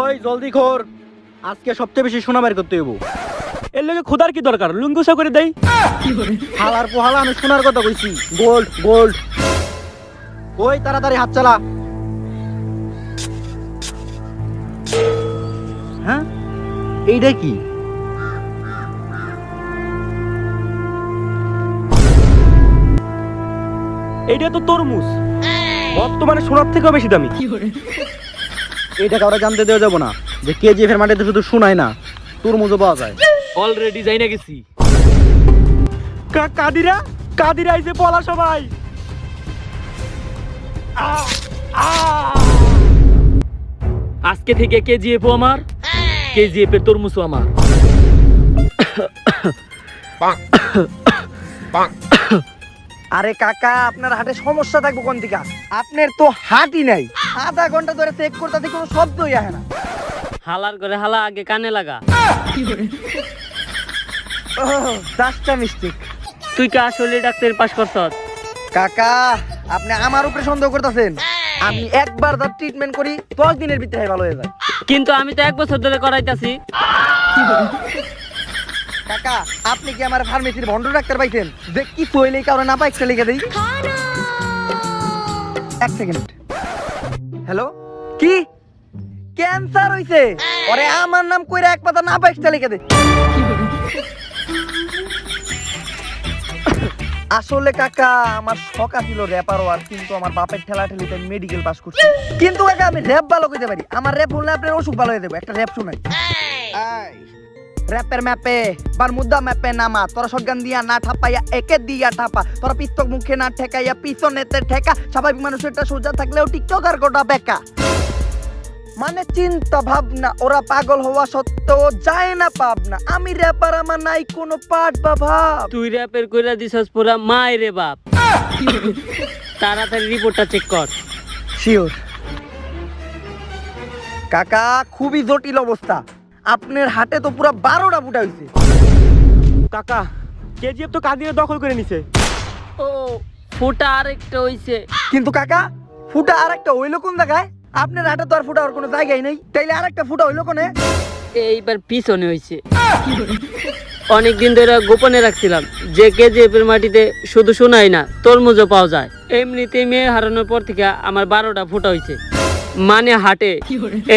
ওই জলদি কর, আজকে সবচেয়ে বেশি সোনা বের করতে হইব। এর লগে খোদার কি দরকার, লুঙ্গুসা করে দেই। হালার পোহালা, আমি সোনার কথা কইছি। Gold gold. ওই তাড়াতাড়ি হাত চালা। হ্যাঁ, এইটা কি? এইটা তো তরমুজ, বর্তমানে সোনার থেকেও বেশি দামি। এটা কাউরে জানতে দেওয়া যাবো না যে কেজিএফ এর মাটিতে শুধু শোনায় না, তরমুজও পাওয়া যায়। অলরেডি যাই না গেছি। কাদিরা কাদিরা আইছে, পলা সবাই। আজকে থেকে কেজিএফ আমার, কেজিএফ এর তরমুজও আমার। আরে কাকা, আপনার হাটে সমস্যা থাকবো কোন দিকে? আপনার তো হাটই নাই। আধা ঘন্টা ধরে চেক করতে কোনো শব্দই আসে না। হালার করে হালা, আগে কানে লাগা। Just mistake. তুই কা আসলে ডাক্তার পাস করছস? কাকা, আপনি আমার উপরে সন্দেহ করতেছেন। আমি একবার তার ট্রিটমেন্ট করি, 10 দিনের ভিতরে ভালো হয়ে যায়। কিন্তু আমি তো 1 বছর ধরে করাইতাছি। কাকা, আপনি কি আমার ফার্মেসির ভন্ড ডাক্তার পাইছেন যে কি তৈলেই কারো না পাই একটা লিখে দেই? 1 সেকেন্ড। হ্যালো, কি ক্যান্সার হইছে? ওরে আমার নাম কইরা এক পাতা না পাই একটা লিখে দে। আসলে কাকা, আমার শখ ছিল র্যাপার হওয়ার, কিন্তু আমার বাপের ঠেলা ঠেলিতে মেডিকেল পাস করছি। কিন্তু কাকা, আমি র্যাপ ভালো কইতে পারি। আমার র্যাপ শুনলে আপনার অসুখ ভালো হয়ে যাবে। একটা র্যাপ শুনাই। র্যাপের ম্যাপে বারমুদা ম্যাপে নামা, তোরা শটগান দিয়া না ঠাপাইয়া একে দিয়া ঠাপা, তোরা পিস্তক মুখে না ঠেকাইয়া পিছনেতে ঠেকা, স্বাভাবিক মানুষেরটা সোজা থাকলেও টিকটক আর গোটা বেকা। মানে চিন্তা ভাবনা, ওরা পাগল হওয়া সত্ত্বেও যায় না পাবনা। আমি র্যাপার, আমার নাই কোনো পাঠ বা ভাব। তুই র্যাপের কইরা দিছস পুরা মাইরে বাপ। তাড়াতাড়ি রিপোর্টটা চেক কর। শিওর কাকা, খুবই জটিল অবস্থা। আপনার হাটে তো পুরো 12টা ফুটা হইছে। কাকা, কেজিএফ তো কাদিরে দখল করে নিছে। ও, ফুটা আরেকটা হইছে। কিন্তু কাকা, ফুটা আরেকটা হইলো কোন জায়গায়? আপনার হাটে তো আর ফুটা আর কোনো জায়গায় নেই, তাইলে আরেকটা ফুটা হইলো কোনে? এইবার পিছনে হইছে। অনেকদিন ধরে গোপনে রাখছিলাম যে কেজিএফ এর মাটিতে শুধু শোনাই না, তরমুজও পাওয়া যায়। এমনিতেই মেয়ে হারানোর পর থেকে আমার 12টা ফুটা হইছে, মানে হাটে।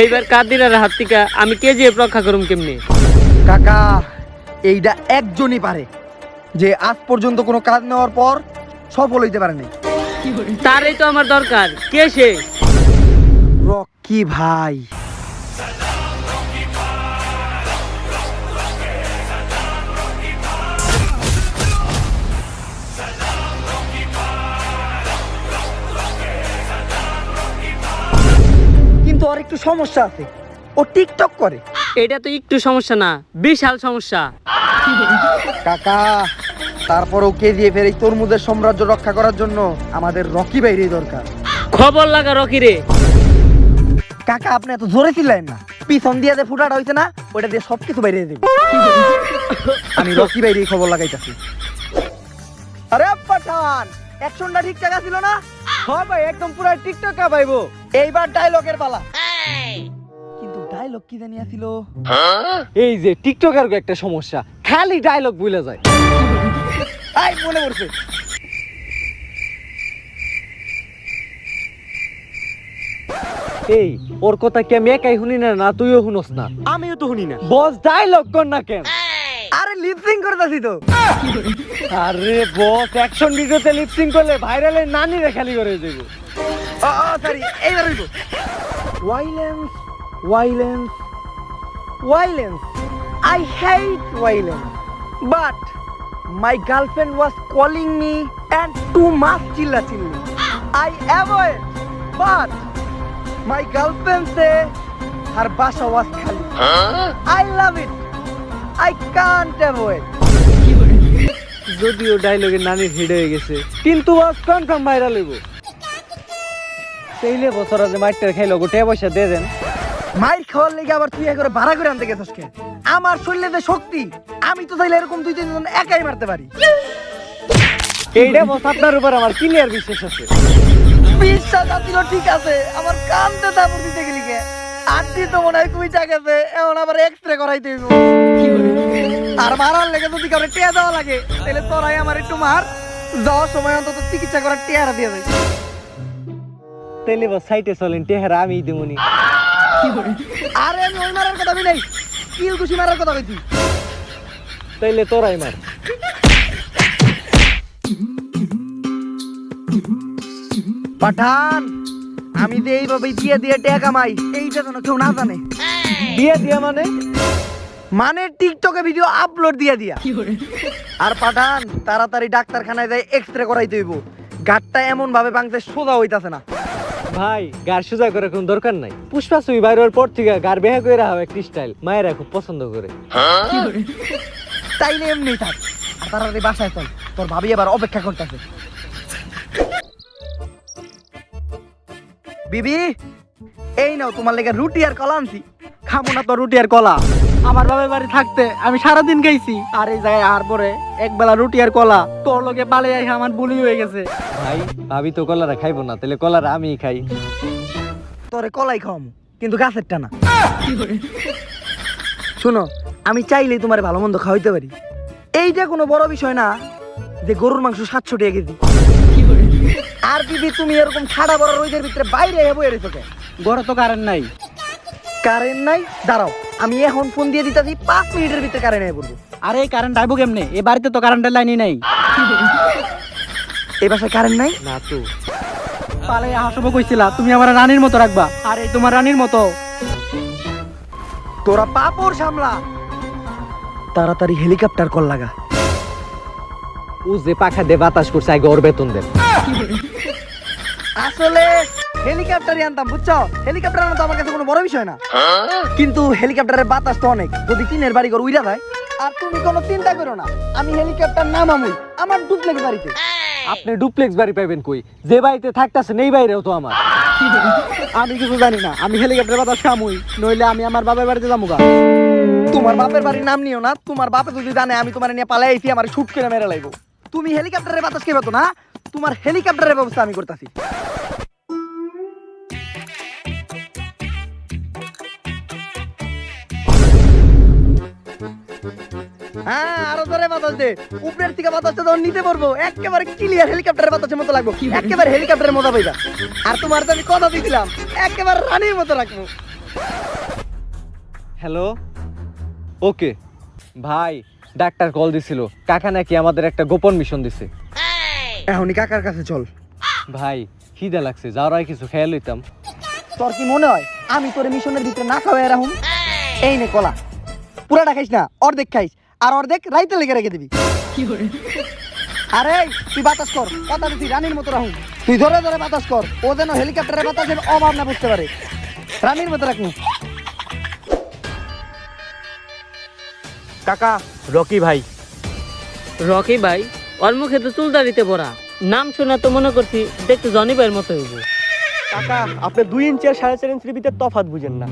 এইবার কাদিরার হাত থেকে আমি কেজিএফ রক্ষা করুম কেমনে? কাকা, এইটা একজনই পারে যে আজ পর্যন্ত কোনো কাজ নেওয়ার পর সফল হইতে পারেনি। তারই তো আমার দরকার। কে সে? রকি ভাই। কিন্তু আর একটু সমস্যা আছে, ও টিকটক করে। এটা তো একটু সমস্যা না, বিশাল সমস্যা। কাকা, তারপরও কেজিএফ এর এই তরমুজের সাম্রাজ্য রক্ষা করার জন্য আমাদের রকি ভাইরই দরকার। খবর লাগা রকি রে। কাকা, আপনি এত জোরে চিল্লাইন না। পিছন দিয়ে যে ফুটাটা হইছে না, ওটা দিয়ে সবকিছু বাইরে দেবে। আমি রকি ভাইরই খবর লাগাইতাছি। আরে পাঠান, অ্যাকশনটা ঠিকঠাক ছিল না? হ্যাঁ ভাই, একদম পুরো টিকটক পাইবো। এইবার ডায়লগের পালা। কিন্তু ডায়লগ কি জানি আছিল? এই যে টিকটকার একটা সমস্যা, খালি ডায়লগ ভুলে যায়। আই মনে পড়ছে। এই ওর কথা কি আমি একাই শুনি না, না তুইও শুনস না? আমিও তো শুনি না। বস ডায়লগ কর না কেন? আরে লিপসিং করতেছি তো। আরে বস, অ্যাকশন ভিডিওতে লিপসিং করলে ভাইরালের নানি রে খালি করে দেব। সরি, এইবার হইব। Violence, violence, violence. I hate violence. But my girlfriend was calling me and too much chilla chilli. I avoid. But my girlfriend say her basha was khali. I love it. I can't avoid. যদিও ডায়লগের নানি hit হয়ে গেছে, কিন্তু বস confirm viral হইব। তেইলে বছর আগে mightier খাইলো, গোটে পয়সা দিয়ে দেন। মাইর খাওয়ার লেগে আবার তুই করে ভাড়া করে আনতে গেছিস কেন? আমার শরীরে যে শক্তি, আমি তো চাইলে এরকম 2-3 জন একাই মারতে পারি। এইটা বস আপনার উপর আমার ক্লিয়ার বিশ্বাস আছে। বিশ্বাস আছিল ঠিক আছে, আমার কানতে চাপড় দিতে গেলি কে? আন্টি তো মনে হয় কুইটা গেছে, এখন আবার এক্সরে করাইতে হইব। আর মারার লেগে যদি কাউরে টিয়া দেওয়া লাগে তাহলে তোরাই আমার একটু মার, যাওয়ার সময় অন্তত চিকিৎসা করার টিয়ারা দিয়ে দেয়। তাইলে বস সাইটে চলেন, টেহারা আমি দিমুনি। আরে আমি ওই মারার কথা বলি নাই, কিল খুশি মারার কথা কইছি। তাইলে তোরাই মার। পাঠান, আমি যে এইভাবে দিয়ে দিয়ে টিয়া কামাই, এইটা যেন কেউ না জানে। দিয়ে দিয়া মানে? মানে টিকটকে ভিডিও আপলোড দিয়ে দিয়া। আর পাঠান, তাড়াতাড়ি ডাক্তারখানায় যাই এক্সরে করাইতে হইব। গাটটা এমন ভাবে ভাঙছে সোজা হইতাছে না। ভাই গার সোজা করে কোন দরকার নাই। পুষ্পা সুই বাইরের পর থেকে গার বেহা করে রাখা একটা স্টাইল মায়েরা খুব পছন্দ করে। তাইলে এমনি থাক, আর তাড়াতাড়ি বাসায় চল, তোর ভাবি আবার অপেক্ষা করতেছে। বিবি, এই নাও তোমার লেগে রুটি আর কলা আনছি। খাবো না তো রুটি আর কলা, আমার বাবার বাড়ি থাকতে আমি সারাদিন খাইছি। আর এই জায়গায় আর পরে একবেলা রুটি আর কলা, তোর লগে পালে আই আমার বুলি হয়ে গেছে। ভাই ভাবি তো কলারা খাইবো না, তাহলে কলারা আমিই খাই। তোরে কলাই খাওয়ামু, কিন্তু গাছেরটা না। শোনো, আমি চাইলেই তোমার ভালো মন্দ খাওয়াইতে পারি। এইটা কোনো বড় বিষয় না যে গরুর মাংস 700 টাকা কেজি। আর বিবি, তুমি এরকম ঠাডা বড় রোদের ভিতরে বাইরে বয়ে রেখো কে? ঘরে তো কারেন্ট নাই। কারেন্ট নাই? দাঁড়াও, আমি এখন ফোন দিয়ে দিতেছি, 5 মিনিটের ভিতরে কারেন্ট আইব। আরে কারেন্ট আইবো কেমনে? এ বাড়িতে তো কারেন্টের লাইনই নাই। এই বাসায় কারেন্ট নাই? না তো। পালে হাসবো কইছিলা তুমি আমার রানীর মতো রাখবা, আর এই তোমার রানীর মতো। তোরা পাপড় সামলা, তাড়াতাড়ি হেলিকপ্টার কল লাগা। ও যে পাখা দে বাতাস করছে, আগে ওর বেতন দেন। আসলে হেলিকপ্টারই আনতাম, বুঝছো? হেলিকপ্টার আনা তো আমার কাছে কোনো বড় বিষয় না, কিন্তু হেলিকপ্টারের বাতাস তো অনেক, যদি টিনের বাড়ি ঘর উইরা যায়। আর তুমি কোনো চিন্তা করো না, আমি হেলিকপ্টার নামামুই আমার ডুপ্লেক্স বাড়িতে। আপনি ডুপ্লেক্স বাড়ি পাইবেন কই? যে বাড়িতে থাকতেছেন এই বাইরেও তো আমার। আমি কিছু জানি না, আমি হেলিকপ্টার বাতাস খামুই, নইলে আমি আমার বাপের বাড়িতে যাবো গা। তোমার বাপের বাড়ির নাম নিও না, তোমার বাপে যদি জানে আমি তোমার নিয়ে পালাই আইছি, আমার শুট করে মেরে লাইবো। তুমি হেলিকপ্টারের বাতাস খেবে তো না, তোমার হেলিকপ্টারের ব্যবস্থা আমি করতেছি। হ্যাঁ, আরো ধরে বাতাস দে, উপরের থেকে বাতাসটা যখন নিতে পারবো একেবারে ক্লিয়ার হেলিকপ্টারের বাতাসের মতো লাগবো, একেবারে হেলিকপ্টারের মজা পাইবা। আর তোমার তো আমি কথা দিয়েছিলাম, একেবারে রানীর মতো রাখবো। হ্যালো, ওকে ভাই, ডাক্তার কল দিছিল, কাকা নাকি আমাদের একটা গোপন মিশন দিছে। এখনই কাকার কাছে চল। ভাই খিদে লাগছে, যাওয়ার আগে কিছু খেয়াল লইতাম। তোর কি মনে হয় আমি তোর মিশনের ভিতরে না খাওয়াই রাখুম? এই নে কলা, পুরাটা খাইস না, অর্ধেক খাইস, আর অর্ধেক রাইতে লেগে রেখে দিবি। আরে তুই বাতাস কর, কথা দিচ্ছি রানীর মতো রাখুন। তুই ধরে ধরে বাতাস কর, ও যেন হেলিকপ্টারের বাতাসের অভাব না বুঝতে পারে। রানীর মতো রাখুন। কাকা, রকি ভাই। রকি ভাই? ওর মুখে তো চুলদারিতে পড়া, নাম শোনা তো মনে করছি দেখতে জনি ভাইয়ের মতো হইব। কাকা, আপনি 2 ইঞ্চি আর 4.5 ইঞ্চির ভিতরে তফাৎ বুঝেন না।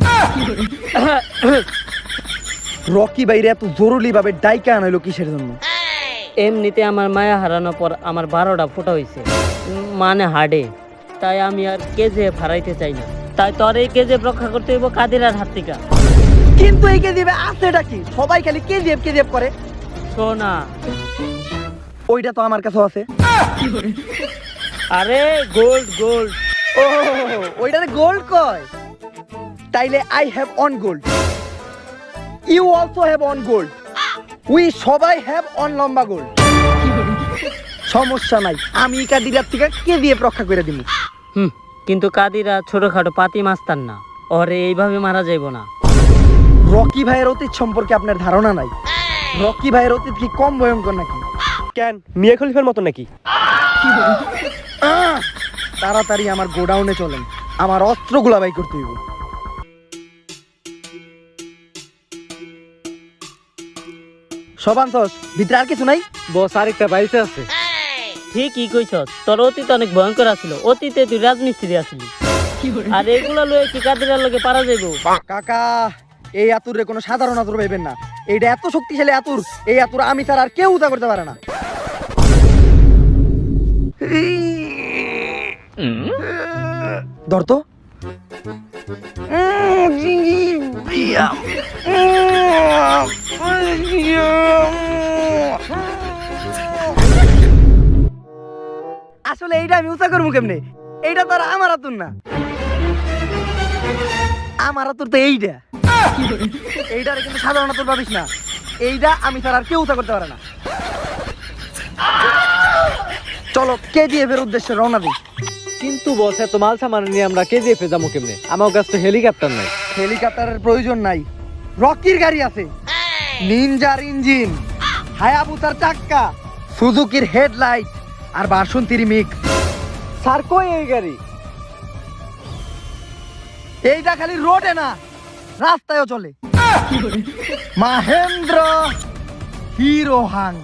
রকি বাইরে এত জরুরি ভাবে ডাইকা আনাইলো কিসের জন্য? এমনিতে আমার মায়া হারানোর পর আমার 12টা ফোঁটা হয়েছে, মানে হাড়ে। তাই আমি আর কেজিএফ হারাইতে চাই না, তাই তোর এই কেজিএফ রক্ষা করতে হইব কাদিরার হাত থেকে। কিন্তু এই কেজিএফ আছেটা কি? সবাই খালি কেজিএফ কেজিএফ করে। শোনা, ওইটা তো আমার কাছে আছে। আরে গোল্ড গোল্ড। ও, ওইটারে গোল্ড কয়? তাইলে I have one gold, you also have one gold, we সবাই হ্যাভ অন লম্বা গোল্ড। সমস্যা নাই, আমি কাদিরার থেকে কেজিএফ রক্ষা করে দিব। কিন্তু কাদিরা ছোটখাটো পাতি মাস্তার না, ওরে এইভাবে মারা যাইব না। রকি ভাইয়ের অতীত সম্পর্কে আপনার ধারণা নাই? রকি ভাইয়ের অতীত কি কম ভয়ঙ্কর নাকি? কেন, মিয়া খলিফার মতো নাকি? তাড়াতাড়ি আমার গোডাউনে চলেন, আমার অস্ত্রগুলা বাই করতে হইব। সবান্তস, ভিতরে আর কিছু নাই? বস আরেকটা বাড়িতে আছে। ঠিকই কইছ, তোর অতীত অনেক ভয়ঙ্কর আছিল, অতীতে তুই রাজমিস্ত্রি আসলি। আর এগুলা লয়ে কি কাদিরার লগে পারা যাইব? কাকা, এই আতুরে কোনো সাধারণ আতুর ভাইবেন না, এইটা এত শক্তিশালী আতুর, এই আতুর আমি ছাড়া আর কেউ উদা করতে পারে না। ধর তো। আসলে এইটা আমি উঁচা করবো কেমনে? এইটা তো আর আমার আতুর না, আমার আতুর তো এইটা। এইটারে কিন্তু সাধারণ আতুর ভাবিস না, এইটা আমি ছাড়া আর কেউ উঁচা করতে পারে না। চলো KGF এর উদ্দেশ্যে রওনা দিই। কিন্তু বস এত মাল সামান নিয়ে আমরা KGF এ যাবো কেমনে? আমার কাছে তো হেলিকপ্টার নাই। হেলিকপ্টারের প্রয়োজন নাই, রকির গাড়ি আছে, নিনজার ইঞ্জিন, হায়াবুসার চাক্কা, সুজুকির হেডলাইট আর বাসন্তী মিক্স। স্যার কই এই গাড়ি? এইটা খালি রোডে না, রাস্তায়ও চলে। মাহেন্দ্র হিরো হাং।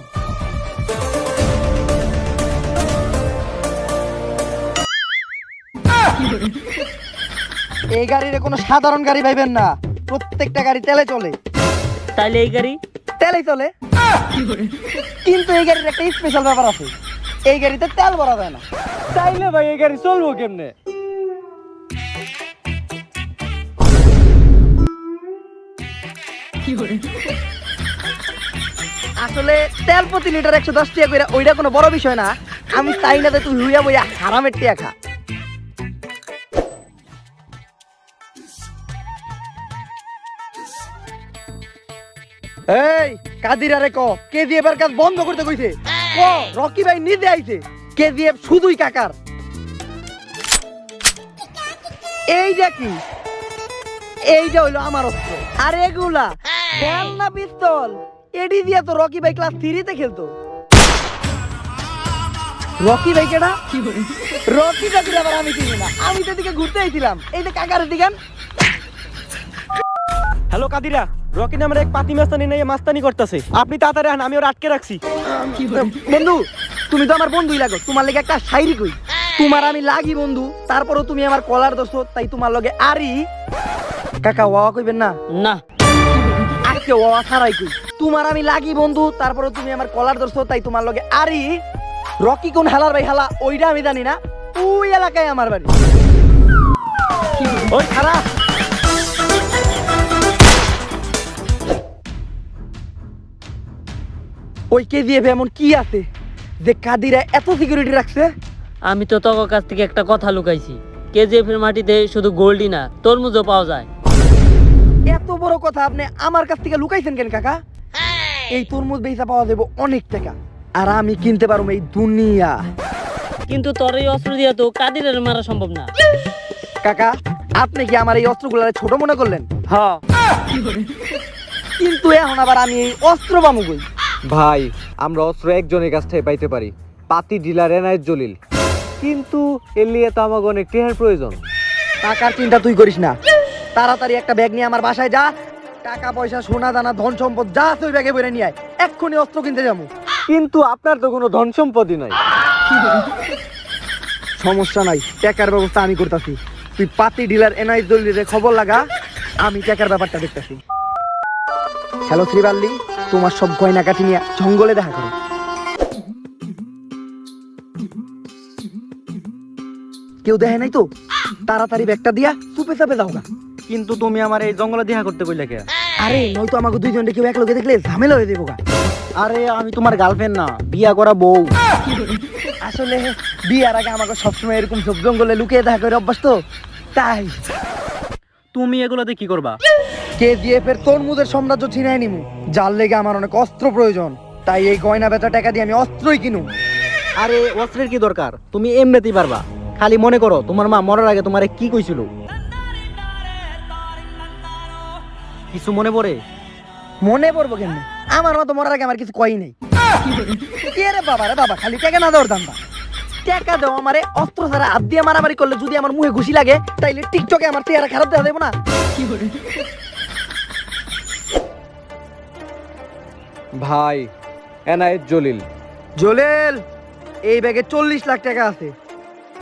এই গাড়ির কোনো সাধারণ গাড়ি ভাইবেন না, প্রত্যেকটা গাড়ি তেলে চলে। তাইলে এই গাড়ি তেলেই চলে, কিন্তু এই গাড়ির একটা স্পেশাল ব্যাপার আছে, এই গাড়িতে তেল ভরা যায় না। তাইলে ভাই এই গাড়ি চলবো কেমনে? আসলে তেল প্রতি লিটার 110 টাকা করে, ওইটা কোনো বড় বিষয় না। আমি চাই না যে তুই হুইয়া বইয়া হারামের টিয়া খা। এই কাদির আরে ক KGF এর কাজ বন্ধ করতে কইছে। ক রকি ভাই নিজে আইছে, KGF শুধুই কাকার। এইটা কি? এইটা হইলো আমার অস্ত্র। আর এগুলা খেল না পিস্তল, এডি দিয়া তো রকি ভাই ক্লাস 3 তে খেলতো। রকি ভাই কেডা? রকি ভাই আবার আমি চিনি না, আমি তো এদিকে ঘুরতে আইছিলাম। এই যে কাকার দিগান। হ্যালো কাদিরা, রকি নামের এক পাতি মাস্তানি নিয়ে মাস্তানি করতেছে, আপনি তাড়াতাড়ি আন, আমি ওর আটকে রাখছি। বন্ধু তুমি তো আমার বন্ধুই লাগো, তোমার লাগে একটা শায়রি কই। তোমার আমি লাগি বন্ধু, তারপরও তুমি আমার কলার দোস্ত, তাই তোমার লগে আরি। কাকা ওয়া কইবেন না? না, আজকে ওয়া ছাড়াই কই। তোমার আমি লাগি বন্ধু, তারপরও তুমি আমার কলার দোস্ত, তাই তোমার লগে আরি। রকি কোন হালার ভাই হালা ওইটা আমি জানি না, ওই এলাকায় আমার বাড়ি। ওই খারাপ ওই KGF এমন কি আছে যে কাদিরা এত সিকিউরিটি রাখছে? আমি তো তোর কাছ থেকে একটা কথা লুকাইছি। KGF এর মাটিতে শুধু গোল্ডই না, তরমুজও পাওয়া যায়। এত বড় কথা আপনি আমার কাছ থেকে লুকাইছেন কেন কাকা? এই তরমুজ বেচা পাওয়া যাবে অনেক টাকা, আর আমি কিনতে পারবো এই দুনিয়া। কিন্তু তোর এই অস্ত্র দিয়ে তো কাদিরের মারা সম্ভব না। কাকা আপনি কি আমার এই অস্ত্রগুলো ছোট মনে করলেন? হ্যাঁ, কিন্তু এখন আবার আমি এই অস্ত্র পামু কই? ভাই আমরা অস্ত্র একজনের কাছ থেকে পাইতে পারি, পাতি ডিলার এনায়েত জলিল। কিন্তু এর লিয়ে তো আমাকে অনেক টেহার প্রয়োজন। টাকার চিন্তা তুই করিস না, তাড়াতাড়ি একটা ব্যাগ নিয়ে আমার বাসায় যা। টাকা পয়সা সোনা দানা ধন সম্পদ যা আছে ওই ব্যাগে ভরে নিয়ে আয়, এক্ষুনি অস্ত্র কিনতে যাবো। কিন্তু আপনার তো কোনো ধন সম্পত্তি নাই। সমস্যা নাই, টাকার ব্যবস্থা আমি করতেছি। তুই পাতি ডিলার এনায়েত জলিলের খবর লাগা, আমি টাকার ব্যাপারটা দেখতেছি। হ্যালো শ্রীবাল্লি, তোমার সব গয়না কাটি নিয়ে জঙ্গলে দেখা করো। কেউ দেখে নাই তো? তাড়াতাড়ি ব্যাগটা দিয়া চুপে চাপে যাও না। কিন্তু তুমি আমার এই জঙ্গলে দেখা করতে কইলে কে? আরে নয়তো আমাকে দুইজনকে কেউ এক লোকে দেখলে ঝামেলা হয়ে যাবো গা। আরে আমি তোমার গার্লফ্রেন্ড না, বিয়া করা বউ। আসলে বিয়ার আগে আমাকে সবসময় এরকম সব জঙ্গলে লুকিয়ে দেখা করে অভ্যাস তো, তাই। তুমি এগুলোতে কি করবা? KGF এর তরমুজের সাম্রাজ্য ছিনাই নিমু, যার লেগে আমার অনেক অস্ত্র প্রয়োজন। তাই এই গয়না বেচা টাকা দিয়ে আমি অস্ত্রই কিনু। আরে অস্ত্রের কি দরকার, তুমি এমনিতেই পারবা। খালি মনে করো তোমার মা মরার আগে তোমারে কি কইছিল, কিছু মনে পড়ে? মনে পড়বো কেমনে? আমার মতো মরার আগে আমার কিছু কই নাই। কে রে বাবা, রে বাবা, খালি টাকা না দেওয়ার দান্দা। টাকা দাও আমারে, অস্ত্র ছাড়া হাত দিয়ে মারামারি করলে যদি আমার মুখে ঘুষি লাগে, তাইলে টিকটকে আমার চেহারা খারাপ দেখা দেবো না। ভাই এনায়েত জলিল। জলেল, এই ব্যাগে 40 লাখ টাকা আছে।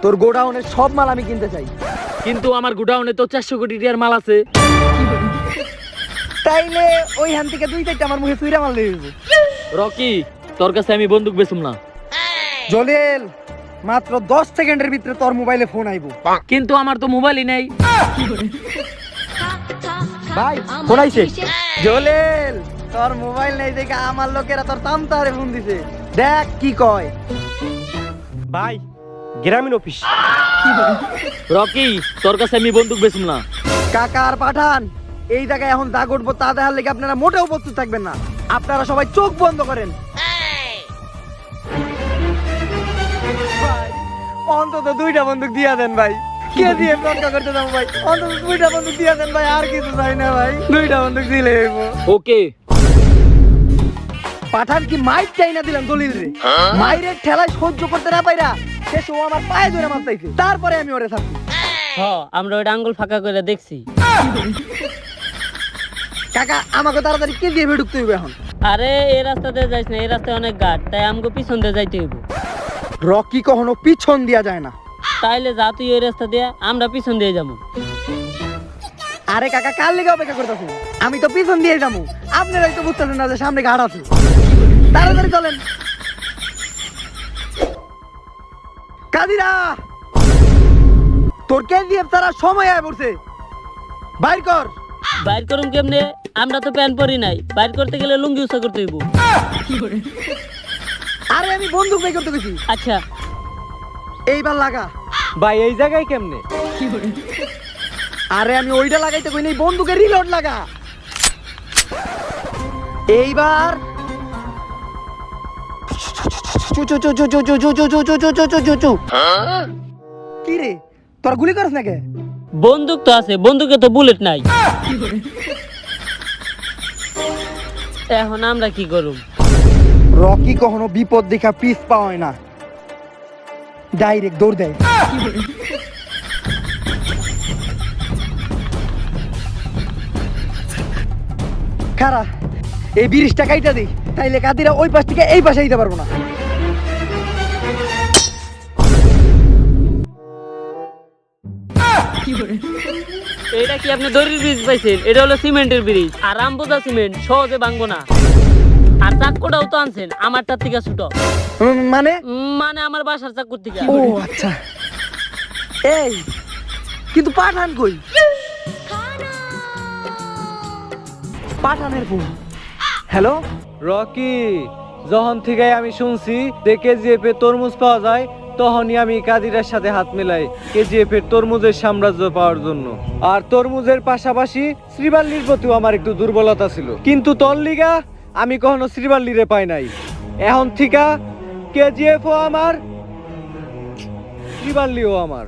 তোর গোডাউনের সব মাল আমি কিনতে চাই। কিন্তু আমার গোডাউনে তো 400 কোটি টাকার মাল আছে। তাইলে ওই হান থেকে 2-4টা আমার মুখে চুইরা মাল দিয়ে দেবো। রকি, তোর কাছে আমি বন্দুক বেচুম না। জলেল, মাত্র 10 সেকেন্ডের ভিতরে তোর মোবাইলে ফোন আইবো। কিন্তু আমার তো মোবাইলই নেই। ভাই ফোন আইছে। জলিল তোর মোবাইল নেই দেখে আমার লোকেরা তোর তামতারে ফোন দিছে, দেখ কি কয়। ভাই গ্রামীণ অফিস। রকি, তোর কাছে আমি বন্দুক বেচুম না। কাকা আর পাঠান, এই জায়গায় এখন যা ঘটবো তা দেখার লেগে আপনারা মোটেও প্রস্তুত থাকবেন না। আপনারা সবাই চোখ বন্ধ করেন। ভাই, অন্তত 2টা বন্দুক দিয়া দেন ভাই। কে দিয়ে রক্ষা করতে যাবো ভাই? অন্তত 2টা বন্দুক দিয়া দেন ভাই, আর কিছু চাই না ভাই। 2টা বন্দুক দিলে হইবো। ওকে। পাঠান কি মাইর চাই না দিলাম দলিল রে, মাইরের ঠেলায় সহ্য করতে না পাইরা শেষ ও আমার পায়ে ধরে মার চাইছে, তারপরে আমি ওরে থাকি। আমরা ওইটা আঙ্গুল ফাঁকা করে দেখছি। কাকা আমাকে তাড়াতাড়ি কে দিয়ে ঢুকতে হইবে এখন? আরে এই রাস্তা দিয়ে যাইস না, এই রাস্তায় অনেক গাড়, তাই আমগো পিছন দিয়ে যাইতে হইব। রকি কখনো পিছন দিয়া যায় না। তাইলে যা তুই ওই রাস্তা দিয়ে, আমরা পিছন দিয়ে যাবো। আরে কাকা কার লেগে অপেক্ষা করতেছেন? আমি তো পিছন দিয়ে যাবো, আপনারাই তো বুঝতেছেন না যে সামনে ঘাট আছে। তাড়াতাড়ি চলেন। কাদিরা তোর কেজিএফ তারা সময় আয় পড়ছে, বাইর কর। বাইর করুম কেমনে? আমরা তো প্যান্ট পরি নাই, বাইর করতে গেলে লুঙ্গি উঁচা করতে হইব। আরে আমি বন্দুক বাই করতে গেছি। আচ্ছা এইবার লাগা। ভাই এই জায়গায় কেমনে? আরে আমি ওইটা লাগাইতে কই নাই, বন্দুকের রিলোড লাগা। এইবার কি রে তোর গুলি করছ নাকি? বন্দুক তো আছে, বন্দুকে তো বুলেট নাই। এখন আমরা কি করুম? রকি কখনো বিপদ দেখা পিস পাওয়ায় না, ডাইরেক্ট দৌড় দেয়। খারা এই 20 টাকাইটা দিই, তাইলে কাদিরা ওই পাশ থেকে এই পাশে দিতে পারবো না। এটা কি আপনি দড়ির ব্রিজ পাইছেন? এটা হলো সিমেন্টের ব্রিজ, আর রামবোজা সিমেন্ট সহজে ভাঙবো না। আর চাক্কুটাও তো আনছেন আমারটার থেকে ছোট। মানে মানে আমার বাসার চাক্কুর থেকে। ও আচ্ছা। এই কিন্তু পাঠান কই? পাঠানের ফোন। হ্যালো রকি, যখন থেকে আমি শুনছি যে কেজিএফ এ তরমুজ পাওয়া যায়, তখনই আমি কাদিরার সাথে হাত মেলাই কেজিএফ এর তরমুজের সাম্রাজ্য পাওয়ার জন্য। আর তরমুজের পাশাপাশি শ্রীবাল্লির প্রতিও আমার একটু দুর্বলতা ছিল, কিন্তু তোর লিগা আমি কখনো শ্রীবাল্লিরে পাই নাই। এখন থিকা কেজিএফও আমার, শ্রীবাল্লিও আমার।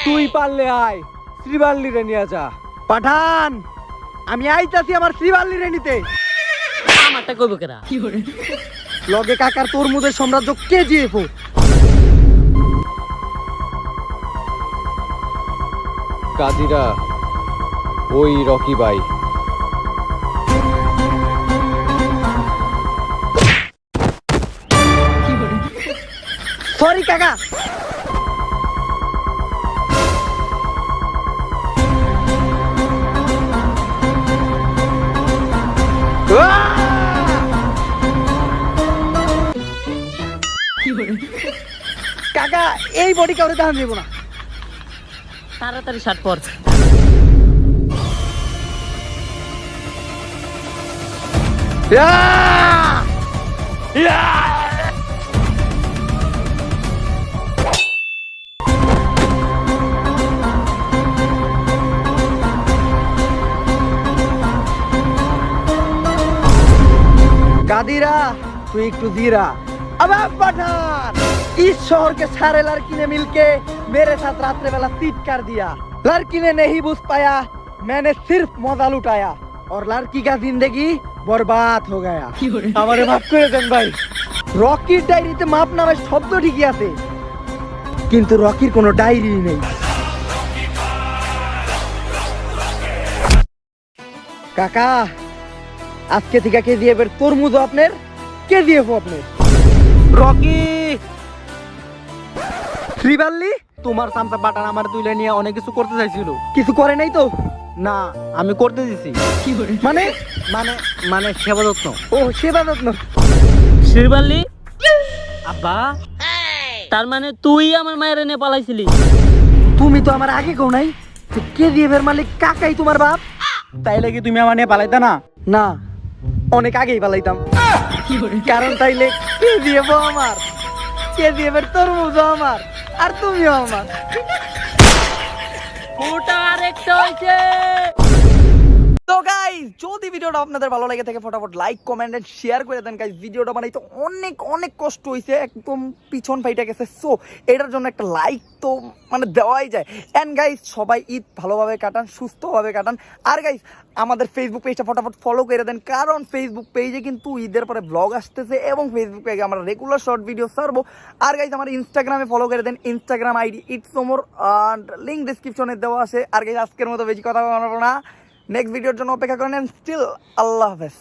তুই পারলে আয়, শ্রীবাল্লিরে নিয়ে যা। পাঠান, আমি আইতাছি আমার শ্রীবাল্লি রেনিতে। আমারটা কইব কেরা? লগে কাকার তরমুজের সাম্রাজ্য কেজিএফ। কাদিরা ওই রকি ভাই। সরি কাকা। কাকা এই বডি কাউরে দাম দেব না। তাড়াতাড়ি শার্ট পর। কাদিরা তুই একটু ধীরা। अबे पठान, इस शहर के सारे लड़की ने मिलके मेरे साथ रात्रि वाला सीट कर दिया। लड़की ने नहीं बुझ पाया, मैंने सिर्फ मजा लुटाया और लड़की का जिंदगी बर्बाद हो गया। हमारे माफ করে দেন ভাই। রকির ডায়েরিতে মাপ নামে শব্দ ঠিকই আছে, কিন্তু রকির কোনো ডায়েরি নেই। কাকা আজকে থেকে কেজিএফ এর তরমুজ আপনার, কেজিএফ আপনার। রকি, শ্রীবাল্লি তোমার সামসা বাটান আমার তুলে নিয়ে অনেক কিছু করতে চাইছিল। কিছু করে নাই তো? না, আমি করতে দিছি। মানে মানে মানে সেবা যত্ন। ও সেবা যত্ন। শ্রীবাল্লি আব্বা, তার মানে তুই আমার মায়ের এনে পালাইছিলি? তুমি তো আমার আগে কও নাই যে কেজিএফ এর মালিক কাকাই তোমার বাপ। তাইলে কি তুমি আমার নিয়ে পালাইতা না? না, অনেক আগেই পালাইতাম। কারণ তাইলে কেজিএফ আমার, কেজিএফ এর তরমুজও আমার, আর তুমিও আমার। ফুটা আরেকটা হইছে। তো গাইস, যদি ভিডিওটা আপনাদের ভালো লাগে থাকে ফটাফট লাইক কমেন্ট এন্ড শেয়ার করে দেন গাইস। ভিডিওটা বানাইতে অনেক অনেক কষ্ট হইছে, একদম পিছন ফাইটা গেছে। সো এটার জন্য একটা লাইক তো মানে দেওয়াই যায়। এন্ড গাইস, সবাই ঈদ ভালোভাবে কাটান, সুস্থভাবে কাটান। আর গাইস, আমাদের ফেসবুক পেজটা ফটাফট ফলো করে দেন, কারণ ফেসবুক পেজে কিন্তু ঈদের পরে ব্লগ আসতেছে এবং ফেসবুক পেজে আমরা রেগুলার শর্ট ভিডিও ছাড়বো। আর গাইস, আমার ইনস্টাগ্রামে ফলো করে দেন, ইনস্টাগ্রাম আইডি ইটস ওমর, আর লিঙ্ক ডিসক্রিপশনে দেওয়া আছে। আর গাইস, আজকের মতো বেশি কথা বলবো না, নেক্সট ভিডিওর জন্য অপেক্ষা করেন। স্টিল আল্লাহ হাফেজ।